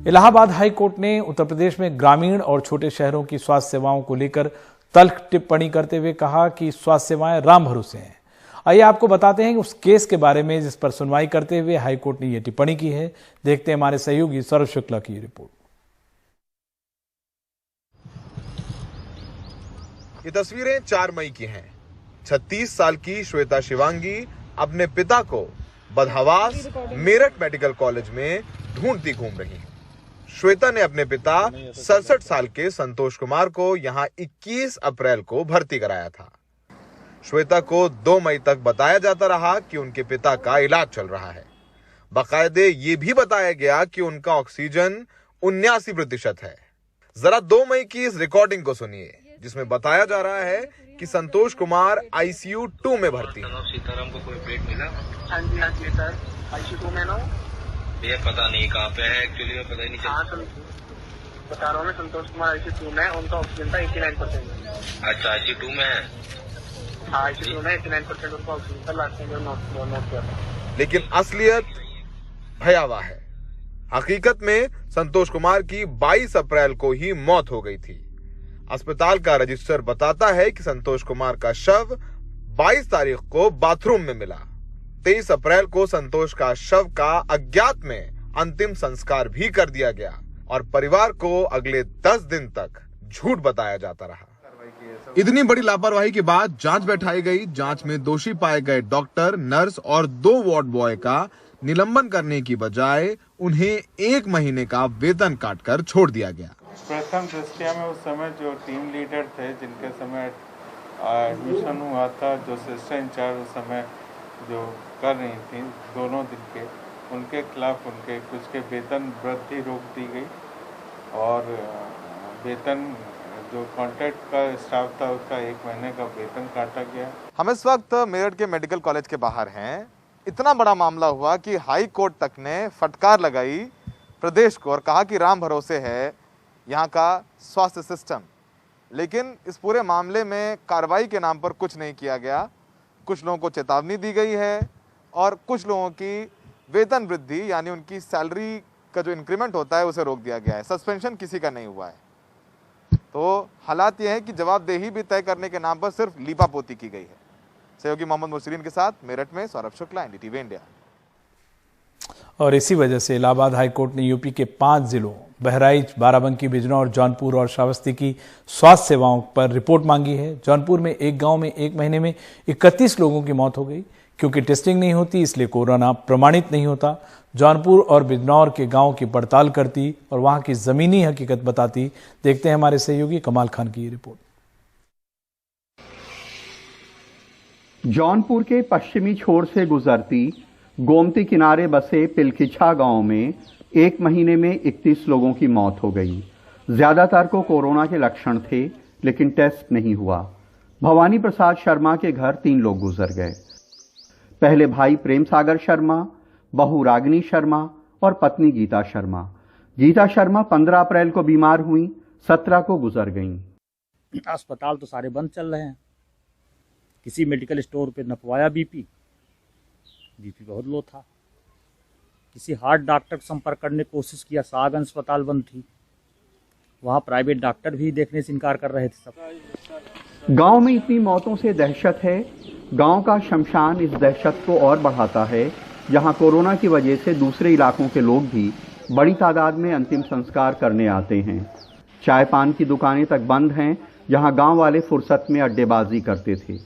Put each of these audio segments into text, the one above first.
Allahabad high court ने उत्तर प्रदेश में ग्रामीण और छोटे शहरों की स्वास्थ्य सेवाओं को लेकर तल्ख टिप्पणी करते हुए कहा कि स्वास्थ्य सेवाएं राम भरोसे हैं। आइए आपको बताते हैं कि उस केस के बारे में जिस पर सुनवाई करते हुए हाई कोर्ट ने यह टिप्पणी की है। देखते हैं हमारे सहयोगी सौरभ शुक्ला की रिपोर्ट। ये तस्वीरें 4 मई की हैं। 36 साल की श्वेता शिवांगी अपने पिता को बदहवास मेरठ मेडिकल कॉलेज में ढूंढती घूम रही है। श्वेता ने अपने पिता 67 साल के संतोष कुमार को यहां 21 अप्रैल को भर्ती कराया था। श्वेता को 2 मई तक बताया जाता रहा कि उनके पिता का इलाज चल रहा है। बाकायदे ये भी बताया गया कि उनका ऑक्सीजन 79% है। जरा 2 मई की इस रिकॉर्डिंग को सुनिए, जिसमें बताया जा रहा है कि संतोष कुमार ICU 2 में भर्ती है। सीताराम को कोई अपडेट मिला? हाँ जी सर, ICU 2 में ना। ये पता नहीं कहाँ पे है, एक्चुअली में पता ही नहीं चला। हाँ सर, बता रहा हूँ मैं, संतोष कुमार ICU 2 में, उनका ऑक्सीजन था 89%। अच्छा, ICU 2 में है? हाँ, ICU 2 में 89% उनका ऑक्सीजन था, लास्ट में जो नोट किया था। लेकिन असलियत भयावह है। हकीकत में संतोष कुमार की 22 अप्रैल को ही मौत हो गई थी। अस्पताल का रजिस्टर बताता है कि संतोष कुमार का शव 22 तारीख को बाथरूम में मिला। 23 अप्रैल को संतोष का शव का अज्ञात में अंतिम संस्कार भी कर दिया गया और परिवार को अगले 10 दिन तक झूठ बताया जाता रहा। इतनी बड़ी लापरवाही के बाद जांच बैठाई गई। जांच में दोषी पाए गए डॉक्टर, नर्स और 2 वार्ड बॉय का निलंबन करने की बजाय उन्हें 1 महीने का वेतन काटकर छोड़ दिया गया। प्रथम दृष्टया में उस समय जो टीम लीडर थे, जिनके समय एडमिशन हुआ था, जो सिस्टर इंचार्ज उस समय जो कर रही थी 2 दिन के, उनके खिलाफ उनके कुछ के वेतन वृद्धि रोक दी गई और वेतन जो कॉन्ट्रैक्ट का स्टाफ था उसका 1 महीने का वेतन काटा गया। हम इस वक्त मेरठ के मेडिकल कॉलेज के बाहर हैं। इतना बड़ा मामला हुआ कि हाई कोर्ट तक ने फटकार लगाई प्रदेश को और कहा कि राम भरोसे है यहाँ का स्वास्थ्य सिस्टम। लेकिन इस पूरे मामले में कार्रवाई के नाम पर कुछ नहीं किया गया। कुछ लोगों को चेतावनी दी गई है और कुछ लोगों की वेतन वृद्धि यानी उनकी सैलरी का जो इंक्रीमेंट होता है उसे रोक दिया गया है। सस्पेंशन किसी का नहीं हुआ है। तो हालात ये है कि जवाबदेही भी तय करने के नाम पर सिर्फ लीपापोती की गई है। सहयोगी मोहम्मद मुर्सलीन के साथ मेरठ में सौरभ शुक्ला, NDTV इंडिया। और इसी वजह से इलाहाबाद हाईकोर्ट ने यूपी के 5 जिलों बहराइच, बाराबंकी, बिजनौर, जौनपुर और श्रावस्ती की स्वास्थ्य सेवाओं पर रिपोर्ट मांगी है। जौनपुर में एक गांव में 1 महीने में 31 लोगों की मौत हो गई। क्योंकि टेस्टिंग नहीं होती इसलिए कोरोना प्रमाणित नहीं होता। जौनपुर और बिजनौर के गांव की पड़ताल करती और वहां की जमीनी हकीकत बताती। देखते हैं हमारे सहयोगी कमाल खान की रिपोर्ट। जौनपुर के पश्चिमी छोर से गुजरती गोमती किनारे बसे पिलखिछा गांव में 1 महीने में 31 लोगों की मौत हो गई। ज्यादातर को कोरोना के लक्षण थे, लेकिन टेस्ट नहीं हुआ। भवानी प्रसाद शर्मा के घर 3 लोग गुजर गए। पहले भाई प्रेम सागर शर्मा, बहू रागिनी शर्मा और पत्नी गीता शर्मा। गीता शर्मा 15 अप्रैल को बीमार हुई, 17 को गुजर गईं। अस्पताल तो सारे बंद चल रहे हैं। किसी मेडिकल स्टोर पे नपवाया बीपी बहुत लो था। किसी हार्ट डॉक्टर से संपर्क करने की कोशिश किया, सागन अस्पताल बंद थी। वहाँ प्राइवेट डॉक्टर भी देखने से इनकार कर रहे थे सब। गांव में इतनी मौतों से दहशत है। गांव का शमशान इस दहशत को और बढ़ाता है। जहां कोरोना की वजह से दूसरे इलाकों के लोग भी बड़ी तादाद में अंतिम संस्कार करने आते हैं। चाय पान की दुकानें तक बंद हैं, जहां गांव वाले फुर्सत में अड्डेबाजी करते थे।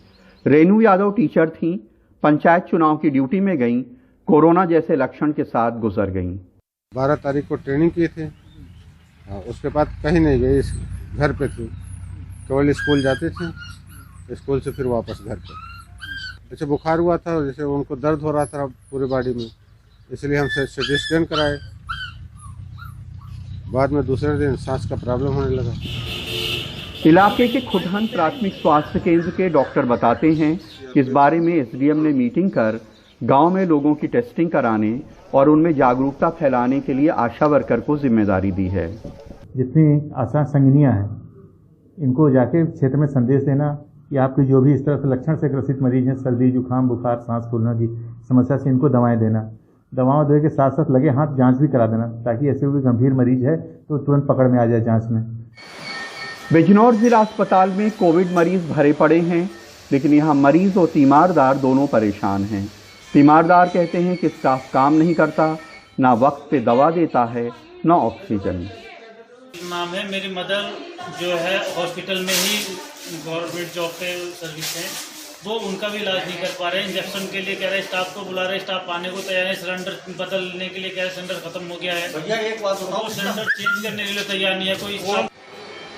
रेनू यादव टीचर थीं, पंचायत चुनाव की ड्यूटी में गईं, कोरोना जैसे लक्षण के साथ गुजर गईं। 12 तारीख को ट्रेनिंग किए थे, उसके बाद कहीं नहीं गए, घर पे थे। केवल स्कूल जाते थे, स्कूल से फिर वापस घर पे। जैसे बुखार हुआ था, जैसे उनको दर्द हो रहा था पूरी बॉडी में, इसलिए हम CT स्कैन कराए। बाद में दूसरे दिन सांस का प्रॉब्लम होने लगा। इलाके के खुटहन प्राथमिक स्वास्थ्य केंद्र के डॉक्टर बताते हैं कि इस बारे में SDM ने मीटिंग कर गांव में लोगों की टेस्टिंग कराने और उनमें जागरूकता फैलाने के लिए आशा वर्कर को जिम्मेदारी दी है। जितनी आशा संगिनियां हैं, इनको जाके क्षेत्र में संदेश देना कि आपके जो भी इस तरह से लक्षण से ग्रसित मरीज हैं, सर्दी, जुकाम, बुखार, सांस फूलने की समस्या से, इनको दवाएं देना। दवाओं दे के साथ साथ लगे हाथ जांच भी करा देना, ताकि ऐसे कोई गंभीर मरीज है तो तुरंत पकड़ में आ जाए जांच में। बिजनौर जिला अस्पताल में कोविड मरीज भरे पड़े हैं, लेकिन यहाँ मरीज और तीमारदार दोनों परेशान हैं। तीमारदार कहते हैं कि स्टाफ काम नहीं करता, ना वक्त पे दवा देता है, ना ऑक्सीजन। नाम है, मेरी मदर जो है हॉस्पिटल में ही गवर्नमेंट जॉब पे सर्विस है, वो उनका भी इलाज नहीं कर पा रहे। इंजेक्शन के लिए कह रहे स्टाफ को बुला रहे, स्टाफ आने को तैयार है। सिलेंडर बदलने के लिए कह रहे सिलेंडर खत्म हो गया है, भैया एक बात बताओ, वो सिलेंडर चेंज करने के लिए तैयार नहीं है कोई।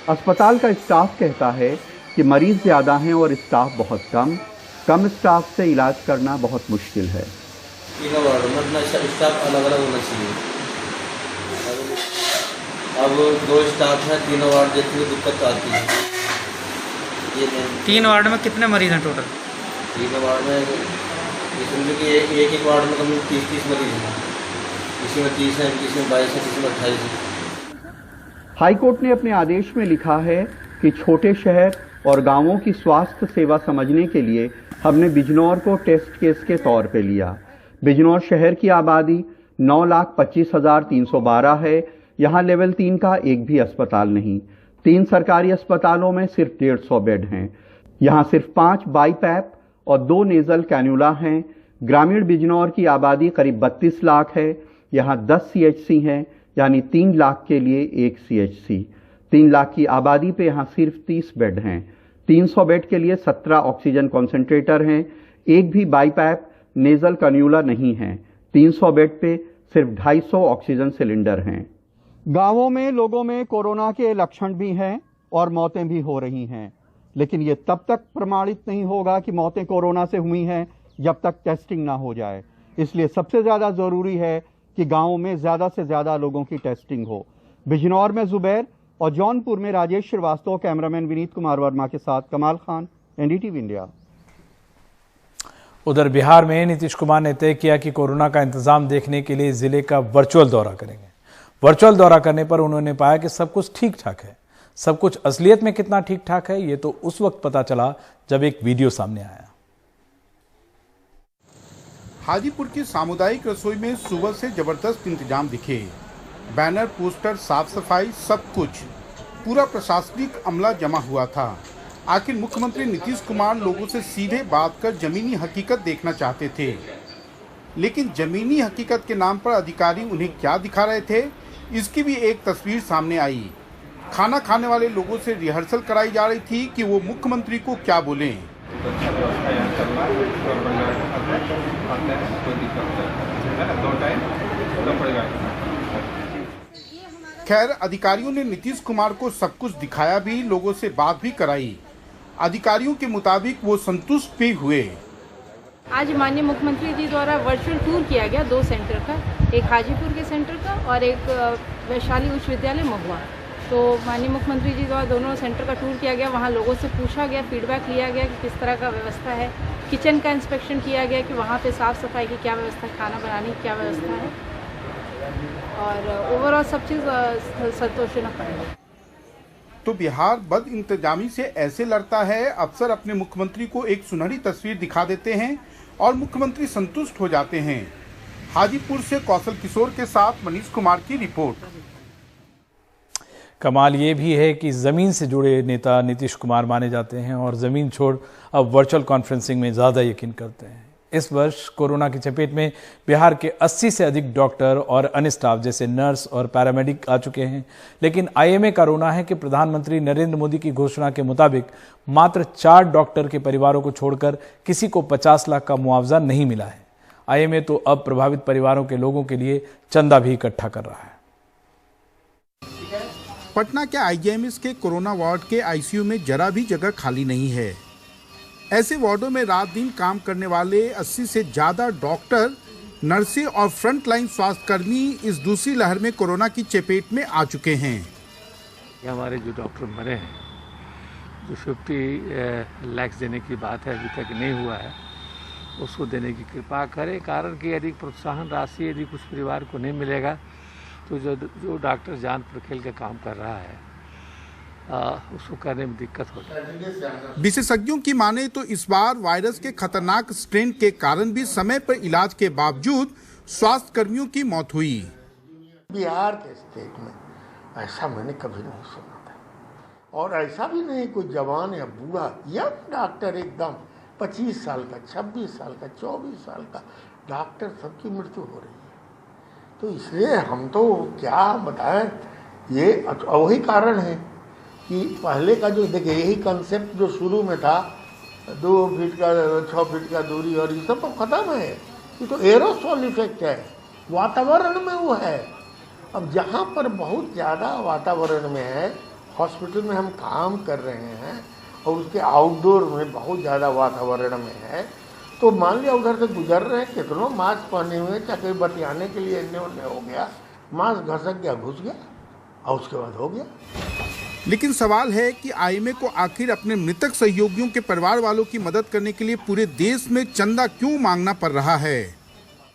अस्पताल का स्टाफ कहता है कि मरीज ज्यादा हैं और स्टाफ बहुत कम स्टाफ से इलाज करना बहुत मुश्किल है। तीनों वार्ड में अपना स्टाफ अलग अलग होना चाहिए। अब 2 स्टाफ है, तीनों वार्ड जितनी दिक्कत आती है। ये 3 वार्ड में कितने मरीज हैं टोटल? 3 वार्ड में इसमें कि एक वार्ड में कम 30 मरीज हैं। किसी में 30 है, किसी में 22 है, किसी में 28 है। हाईकोर्ट ने अपने आदेश में लिखा है कि छोटे शहर और गांवों की स्वास्थ्य सेवा समझने के लिए हमने बिजनौर को टेस्ट केस के तौर पे लिया। बिजनौर शहर की आबादी 9,25,312 है। यहाँ लेवल 3 का एक भी अस्पताल नहीं। 3 सरकारी अस्पतालों में सिर्फ 150 बेड हैं। यहाँ सिर्फ 5 बाईपैप और 2 नेजल कैन्यूला हैं। ग्रामीण बिजनौर की आबादी करीब 32 लाख है। यहाँ 10 CHC हैं, यानी 3 लाख के लिए 1 CHC। 3 लाख की आबादी पे यहाँ सिर्फ 30 बेड हैं। 300 बेड के लिए 17 ऑक्सीजन कॉन्सेंट्रेटर हैं। एक भी बाईपैप नेजल कैन्यूला नहीं है। 300 बेड पे सिर्फ 250 ऑक्सीजन सिलेंडर हैं। गांवों में लोगों में कोरोना के लक्षण भी हैं और मौतें भी हो रही हैं, लेकिन ये तब तक प्रमाणित नहीं होगा कि मौतें कोरोना से हुई हैं जब तक टेस्टिंग ना हो जाए। इसलिए सबसे ज़्यादा ज़रूरी है कि गांवों में ज़्यादा से ज़्यादा लोगों की टेस्टिंग हो। बिजनौर में जुबैर और जौनपुर में राजेश श्रीवास्तव, कैमरामैन विनीत कुमार वर्मा के साथ कमाल खान, NDTV इंडिया। उधर बिहार में नीतीश कुमार ने तय किया कि कोरोना का इंतजाम देखने के लिए जिले का वर्चुअल दौरा करेंगे। वर्चुअल दौरा करने पर उन्होंने पाया कि सब कुछ ठीक ठाक है। सब कुछ असलियत में कितना ठीक ठाक है, ये तो उस वक्त पता चला जब एक वीडियो सामने आया। हाजीपुर की सामुदायिक रसोई में सुबह से जबरदस्त इंतजाम दिखे। बैनर, पोस्टर, साफ सफाई, सब कुछ पूरा प्रशासनिक अमला जमा हुआ था। आखिर मुख्यमंत्री नीतीश कुमार लोगों से सीधे बात कर जमीनी हकीकत देखना चाहते थे, लेकिन जमीनी हकीकत के नाम पर अधिकारी उन्हें क्या दिखा रहे थे, इसकी भी एक तस्वीर सामने आई। खाना खाने वाले लोगों से रिहर्सल कराई जा रही थी कि वो मुख्यमंत्री को क्या बोलें। खैर, अधिकारियों ने नीतीश कुमार को सब कुछ दिखाया भी, लोगों से बात भी कराई। अधिकारियों के मुताबिक वो संतुष्ट भी हुए। आज माननीय मुख्यमंत्री जी द्वारा वर्चुअल टूर किया गया 2 सेंटर का, एक हाजीपुर के सेंटर का और एक वैशाली उच्च विद्यालय महुआ। तो माननीय मुख्यमंत्री जी द्वारा दोनों सेंटर का टूर किया गया। वहाँ लोगों से पूछा गया, फीडबैक लिया गया कि किस तरह का व्यवस्था है। किचन का इंस्पेक्शन किया गया कि वहाँ पे साफ़ सफाई की क्या व्यवस्था है, खाना बनाने की क्या व्यवस्था है, और ओवरऑल सब चीज़ संतोषजनक है। तो बिहार बद इंतजामी से ऐसे लड़ता है, अफसर अपने मुख्यमंत्री को एक सुनहरी तस्वीर दिखा देते हैं और मुख्यमंत्री संतुष्ट हो जाते हैं। हाजीपुर से कौशल किशोर के साथ मनीष कुमार की रिपोर्ट। कमाल ये भी है कि जमीन से जुड़े नेता नीतीश कुमार माने जाते हैं और जमीन छोड़ अब वर्चुअल कॉन्फ्रेंसिंग में ज़्यादा यकीन करते हैं। इस वर्ष कोरोना की चपेट में बिहार के 80 से अधिक डॉक्टर और अन्य स्टाफ जैसे नर्स और पैरामेडिक आ चुके हैं, लेकिन IMA का रोना है कि प्रधानमंत्री नरेंद्र मोदी की घोषणा के मुताबिक मात्र 4 डॉक्टर के परिवारों को छोड़कर किसी को 50 लाख का मुआवजा नहीं मिला है। IMA तो अब प्रभावित परिवारों के लोगों के लिए चंदा भी इकट्ठा कर रहा है। पटना के IGMS के कोरोना वार्ड के ICU में जरा भी जगह खाली नहीं है। ऐसे वार्डों में रात दिन काम करने वाले 80 से ज़्यादा डॉक्टर, नर्सें और फ्रंट लाइन स्वास्थ्यकर्मी इस दूसरी लहर में कोरोना की चपेट में आ चुके हैं। हमारे जो डॉक्टर मरे हैं, जो 50 लाख देने की बात है, अभी तक नहीं हुआ है, उसको देने की कृपा करें। कारण कि यदि प्रोत्साहन राशि यदि कुछ परिवार को नहीं मिलेगा तो जो डॉक्टर जान पर खेल के काम कर रहा है उसको करने में दिक्कत हो जाएगी। विशेषज्ञों की माने तो इस बार वायरस के खतरनाक स्ट्रेन के कारण भी समय पर इलाज के बावजूद स्वास्थ्य कर्मियों की मौत हुई। बिहार के स्टेट में ऐसा मैंने कभी नहीं सुना था, और ऐसा भी नहीं कोई जवान या बूढ़ा या डॉक्टर एकदम 25 साल का, 26 साल का, 24 साल का डॉक्टर सबकी मृत्यु हो रही है। तो इसलिए हम तो क्या बताएं, ये वही कारण है कि पहले का जो देखिए यही कंसेप्ट जो शुरू में था 2 फीट का 6 फीट का दूरी और ये सब तो खत्म है। ये तो एरोसोल इफेक्ट है, वातावरण में वो है। अब जहाँ पर बहुत ज़्यादा वातावरण में है, हॉस्पिटल में हम काम कर रहे हैं और उसके आउटडोर में बहुत ज़्यादा वातावरण में है, तो मान लिया उधर से गुजर रहे हैं, कितनों मास्क पहने हुए, चाहे बतियाने के लिए इन्ने उन्ने हो गया, मास्क घसक गया, घुस गया और उसके बाद हो गया। लेकिन सवाल है कि आईएमए को आखिर अपने मृतक सहयोगियों के परिवार वालों की मदद करने के लिए पूरे देश में चंदा क्यों मांगना पड़ रहा है।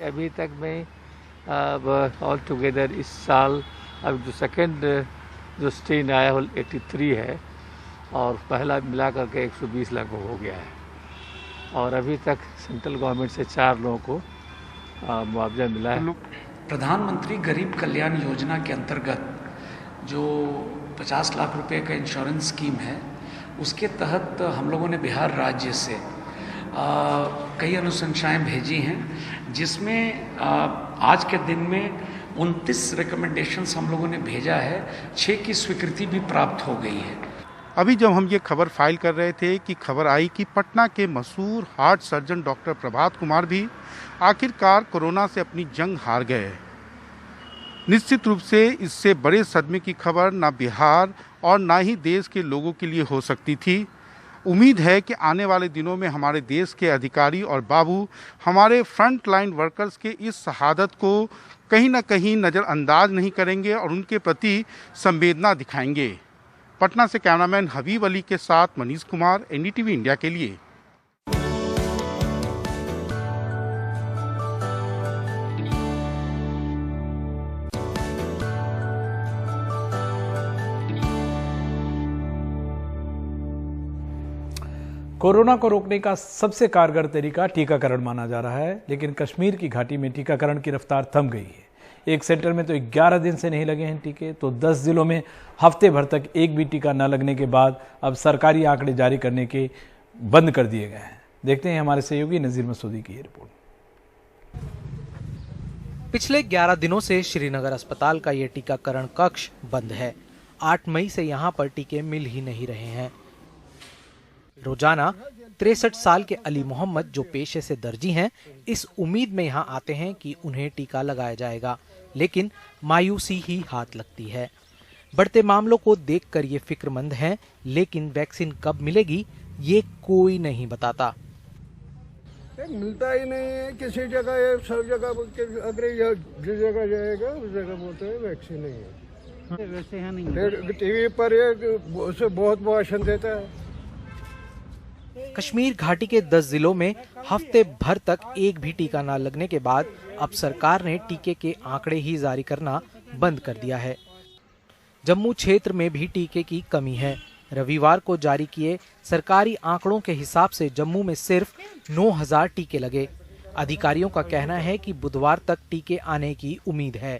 अभी तक में अब ऑल टुगेदर इस साल अब जो सेकेंड जो स्ट्रेन आया वो 83 है और पहला मिला करके 120 लगभग हो गया है, और अभी तक सेंट्रल गवर्नमेंट से 4 लोगों को मुआवजा मिला है। प्रधानमंत्री गरीब कल्याण योजना के अंतर्गत जो 50 लाख रुपए का इंश्योरेंस स्कीम है, उसके तहत हम लोगों ने बिहार राज्य से कई अनुशंसाएं भेजी हैं, जिसमें आज के दिन में 29 रिकमेंडेशंस हम लोगों ने भेजा है, 6 की स्वीकृति भी प्राप्त हो गई है। अभी जब हम ये खबर फाइल कर रहे थे कि खबर आई कि पटना के मशहूर heart surgeon doctor Prabhat Kumar भी आखिरकार कोरोना से अपनी जंग हार गए। निश्चित रूप से इससे बड़े सदमे की खबर ना बिहार और ना ही देश के लोगों के लिए हो सकती थी। उम्मीद है कि आने वाले दिनों में हमारे देश के अधिकारी और बाबू हमारे फ्रंट लाइन वर्कर्स के इस शहादत को कहीं ना कहीं नज़रअंदाज नहीं करेंगे और उनके प्रति संवेदना दिखाएंगे। पटना से कैमरामैन हबीब अली के साथ मनीष कुमार, एनडीटीवी इंडिया के लिए। कोरोना को रोकने का सबसे कारगर तरीका टीकाकरण माना जा रहा है, लेकिन कश्मीर की घाटी में टीकाकरण की रफ्तार थम गई है। एक सेंटर में तो 11 दिन से नहीं लगे हैं टीके, तो 10 जिलों में हफ्ते भर तक एक भी टीका न लगने के बाद अब सरकारी आंकड़े जारी करने के बंद कर दिए गए हैं। देखते हैं हमारे सहयोगी नजीर मसूदी की रिपोर्ट। पिछले 11 दिनों से श्रीनगर अस्पताल का ये टीकाकरण कक्ष बंद है। 8 मई से यहाँ पर टीके मिल ही नहीं रहे हैं। रोजाना 63 साल के अली मोहम्मद, जो पेशे से दर्जी हैं, इस उम्मीद में यहाँ आते हैं कि उन्हें टीका लगाया जाएगा, लेकिन मायूसी ही हाथ लगती है। बढ़ते मामलों को देखकर ये फिक्रमंद हैं, लेकिन वैक्सीन कब मिलेगी ये कोई नहीं बताता। मिलता ही नहीं है किसी जगह, सब जगह अगर जिस जगह जाएगा उस जगह बोलते हैं वैक्सीन नहीं है। वैसे यहाँ नहीं, टीवी पर ये बहुत भाषण देता है। कश्मीर घाटी के 10 जिलों में हफ्ते भर तक एक भी टीका न लगने के बाद अब सरकार ने टीके के आंकड़े ही जारी करना बंद कर दिया है। जम्मू क्षेत्र में भी टीके की कमी है। रविवार को जारी किए सरकारी आंकड़ों के हिसाब से जम्मू में सिर्फ 9000 टीके लगे। अधिकारियों का कहना है कि बुधवार तक टीके आने की उम्मीद है।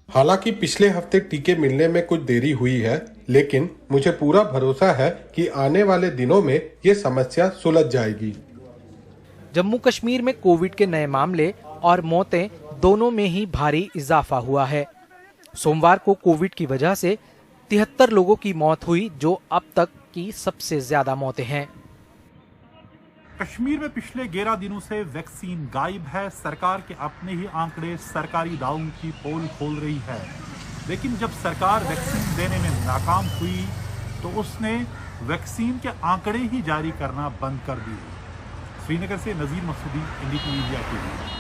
हालांकि पिछले हफ्ते टीके मिलने में कुछ देरी हुई है, लेकिन मुझे पूरा भरोसा है कि आने वाले दिनों में ये समस्या सुलझ जाएगी। जम्मू कश्मीर में कोविड के नए मामले और मौतें दोनों में ही भारी इजाफा हुआ है। सोमवार को कोविड की वजह से 73 लोगों की मौत हुई, जो अब तक की सबसे ज्यादा मौतें हैं। कश्मीर में पिछले 11 दिनों से वैक्सीन गायब है। सरकार के अपने ही आंकड़े सरकारी दावों की पोल खोल रही है, लेकिन जब सरकार वैक्सीन देने में नाकाम हुई तो उसने वैक्सीन के आंकड़े ही जारी करना बंद कर दिए। श्रीनगर से नजीर मसूदी, एनडीटीवी इंडिया के लिए।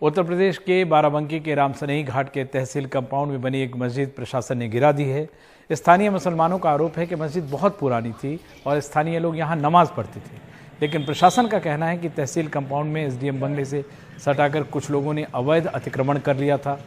उत्तर प्रदेश के बाराबंकी के रामसनई घाट के तहसील कंपाउंड में बनी एक मस्जिद प्रशासन ने गिरा दी है। स्थानीय मुसलमानों का आरोप है कि मस्जिद बहुत पुरानी थी और स्थानीय लोग यहाँ नमाज पढ़ते थे, लेकिन प्रशासन का कहना है कि तहसील कंपाउंड में एसडीएम बंगले से सटाकर कुछ लोगों ने अवैध अतिक्रमण कर लिया था।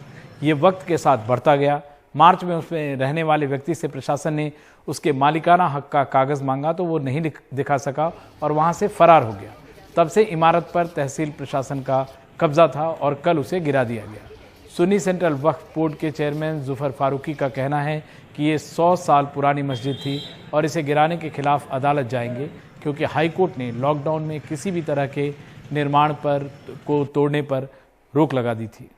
ये वक्त के साथ बढ़ता गया। मार्च में उसमें रहने वाले व्यक्ति से प्रशासन ने उसके मालिकाना हक का कागज़ मांगा तो वो नहीं दिखा सका और वहाँ से फरार हो गया। तब से इमारत पर तहसील प्रशासन का कब्जा था और कल उसे गिरा दिया गया। सुन्नी सेंट्रल वक्फ बोर्ड के चेयरमैन जुफर फारूकी का कहना है कि ये 100 साल पुरानी मस्जिद थी और इसे गिराने के खिलाफ अदालत जाएंगे, क्योंकि हाईकोर्ट ने लॉकडाउन में किसी भी तरह के निर्माण को तोड़ने पर रोक लगा दी थी।